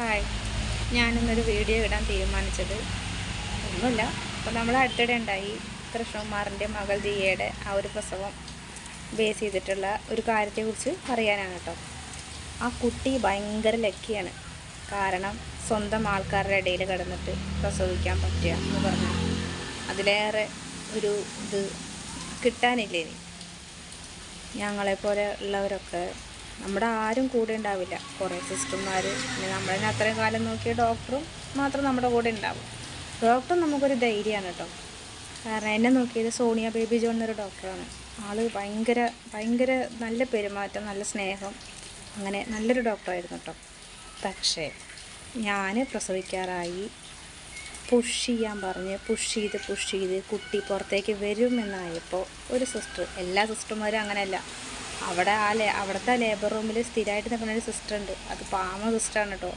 Hi, ഞാനിന്നൊരു video ഇടാൻ തീരുമാനിച്ചത് ഒന്നുമില്ല. അപ്പോൾ നമ്മൾ അടുത്തിടെ ഉണ്ടായി കൃഷ്ണകുമാറിൻ്റെ മകൾ ദിയയുടെ ആ ഒരു പ്രസവം ബേസ് ചെയ്തിട്ടുള്ള ഒരു കാര്യത്തെക്കുറിച്ച് പറയാനാണ് കേട്ടോ. ആ കുട്ടി ഭയങ്കര ലക്കിയാണ്. കാരണം സ്വന്തം ആൾക്കാരുടെ ഇടയിൽ കിടന്നിട്ട് പ്രസവിക്കാൻ പറ്റുക എന്ന് പറഞ്ഞാൽ അതിലേറെ ഒരു ഇത് കിട്ടാനില്ലേ. ഞങ്ങളെപ്പോലെ ഉള്ളവരൊക്കെ നമ്മുടെ ആരും കൂടെ ഉണ്ടാവില്ല. കുറേ സിസ്റ്റർമാർ, പിന്നെ നമ്മളതിനെ അത്രയും കാലം നോക്കിയ ഡോക്ടറും മാത്രം നമ്മുടെ കൂടെ ഉണ്ടാവും. ഡോക്ടർ നമുക്കൊരു ധൈര്യമാണ് കേട്ടോ. കാരണം എന്നെ നോക്കിയത് സോണിയ ബേബി ജോൺ എന്നൊരു ഡോക്ടറാണ്. ആൾ ഭയങ്കര നല്ല പെരുമാറ്റം, നല്ല സ്നേഹം, അങ്ങനെ നല്ലൊരു ഡോക്ടറായിരുന്നു കേട്ടോ. പക്ഷേ ഞാൻ പ്രസവിക്കാറായി പുഷ് ചെയ്യാൻ പറഞ്ഞ് പുഷ് ചെയ്ത് കുട്ടി പുറത്തേക്ക് വരുമെന്നായപ്പോൾ ഒരു സിസ്റ്റർ, എല്ലാ സിസ്റ്റർമാരും അങ്ങനെയല്ല, അവിടുത്തെ ലേബർ റൂമിൽ സ്ഥിരമായിട്ട് നിൽക്കുന്ന ഒരു സിസ്റ്റർ ഉണ്ട്. അത് പാമ സിസ്റ്ററാണ് കേട്ടോ.